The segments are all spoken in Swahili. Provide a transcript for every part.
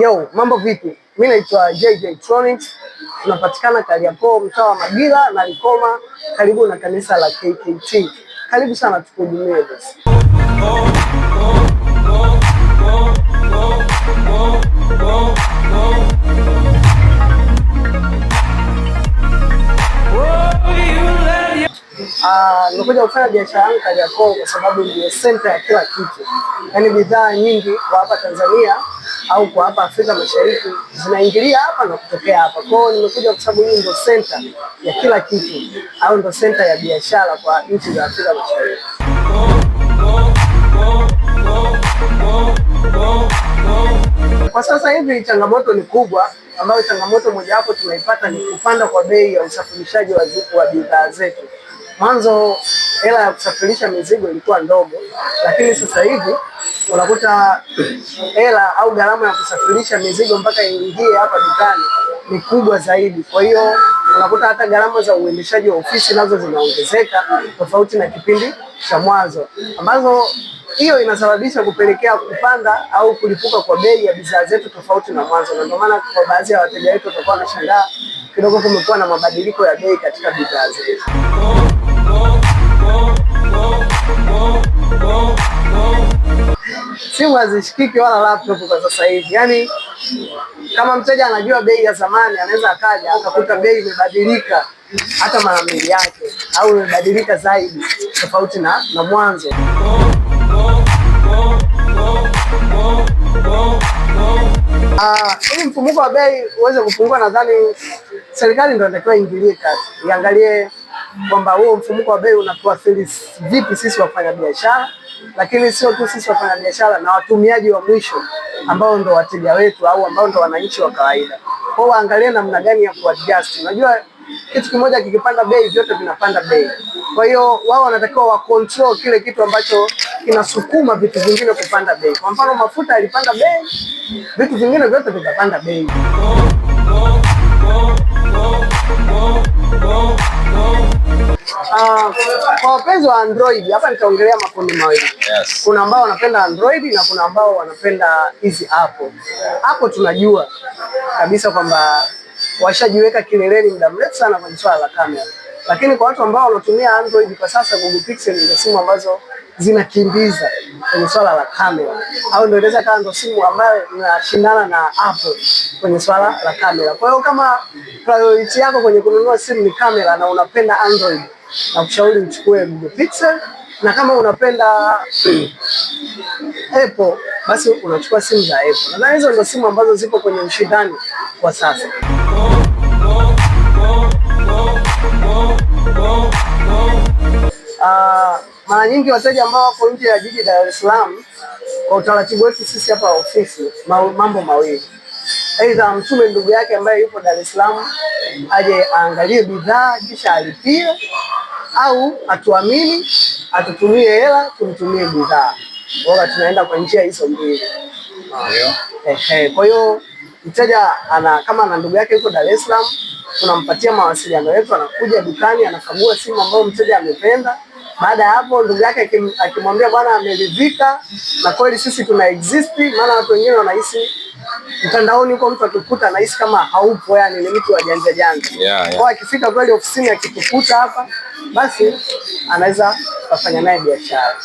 Yo, mambo vipi? Mimi naitwa JJ Electronics. Tunapatikana Kariakoo, mtaa wa Magila na Likoma, karibu na kanisa la KKT. Karibu sana tukuhudumie basi. Nimekuja kufanya biashara yangu Kariakoo kwa sababu ndio center ya kila kitu. Yaani bidhaa nyingi kwa hapa Tanzania au kwa hapa Afrika Mashariki zinaingilia hapa na kutokea hapa. Kwa hiyo nimekuja kwa sababu hii ndio center ya kila kitu au ndio center ya biashara kwa nchi za Afrika Mashariki. Kwa sasa hivi changamoto ni kubwa, ambayo changamoto mojawapo tunaipata ni kupanda kwa bei ya usafirishaji wa bidhaa zetu. Mwanzo hela ya kusafirisha mizigo ilikuwa ndogo, lakini sasa hivi unakuta hela au gharama ya kusafirisha mizigo mpaka iingie hapa dukani ni kubwa zaidi. Kwa hiyo unakuta hata gharama za uendeshaji wa ofisi nazo zinaongezeka tofauti na kipindi cha mwanzo, ambazo hiyo inasababisha kupelekea kupanda au kulipuka kwa bei ya bidhaa zetu tofauti na mwanzo, na ndio maana kwa baadhi ya wateja wetu watakuwa wanashangaa kidogo kumekuwa na mabadiliko ya bei katika bidhaa zetu. Simu hazishikiki wala laptop kwa sasa hivi. Yaani kama mteja anajua bei ya zamani, anaweza akaja akakuta bei imebadilika hata mara mbili yake au imebadilika zaidi tofauti na mwanzo. Ili mfumuko wa bei uweze kupungua, nadhani serikali ndio inatakiwa iingilie kati, iangalie kwamba huo mfumuko wa bei unatuathiri vipi sisi wafanyabiashara, lakini sio tu sisi wafanyabiashara, na watumiaji wa mwisho ambao ndo wateja wetu au ambao ndo wananchi wa kawaida. Kwa hiyo waangalie namna gani ya kuadjust. Unajua kitu kimoja kikipanda bei vyote vinapanda bei. Kwa hiyo wao wanatakiwa wa control kile kitu ambacho kinasukuma vitu vingine kupanda bei. Kwa mfano mafuta yalipanda bei, vitu vingine vyote vitapanda bei. Kwa wapenzi wa Android, hapa nitaongelea makundi mawili. Yes. Kuna ambao wanapenda Android na kuna ambao wanapenda hizi Apple. Hapo tunajua kabisa kwamba washajiweka kileleni muda mrefu sana kwenye swala la kamera. Lakini kwa watu ambao wanatumia Android kwa sasa, Google Pixel ndio simu ambazo zinakimbiza kwenye swala la kamera, au ndio inaweza kama ndio simu ambayo inashindana na Apple kwenye swala la kamera. Kwa hiyo kama priority yako kwenye kununua simu ni kamera na unapenda Android, na kushauri uchukue Google Pixel, na kama unapenda Apple basi unachukua simu za Apple. Na hizo ndio simu ambazo zipo kwenye ushindani kwa sasa. Mara nyingi wateja ambao wako nje ya jiji Dar es Salaam, kwa utaratibu wetu sisi hapa ofisi, mambo mawili. Aidha mtume ndugu yake ambaye yupo Dar es Salaam aje aangalie bidhaa kisha alipie, au atuamini atutumie hela tumtumie bidhaa. Bora tunaenda kwa njia hizo mbili. Kwa hiyo mteja kama ana ndugu yake yuko Dar es Salaam, tunampatia mawasiliano yetu, anakuja dukani, anakagua simu ambayo mteja amependa. Baada ya hapo ndugu yake akimwambia bwana ameridhika na kweli sisi tuna exist, maana watu wengine wanahisi mtandaoni huko mtu akikuta anahisi kama haupo, yani ni mtu wa janja janja. Kwa akifika kweli ofisini akitukuta hapa, basi anaweza kufanya naye biashara.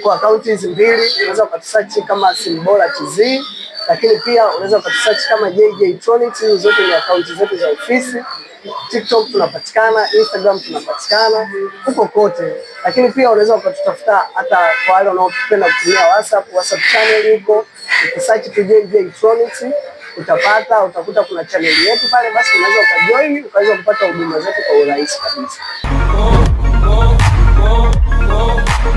Kwa akaunti hizi mbili unaweza kusearch kama Simbola TZ, lakini pia unaweza kusearch kama JJ Electronics. Zote ni akaunti zetu za ofisi. TikTok tunapatikana, Instagram tunapatikana, huko kote. Lakini pia unaweza ukatutafuta hata kwa wale wanaopenda kutumia WhatsApp channel huko. Ukisearch tu JJ Electronics utakuta kuna channel yetu pale, basi unaweza ukajoin ukaweza kupata huduma zetu kwa urahisi kabisa.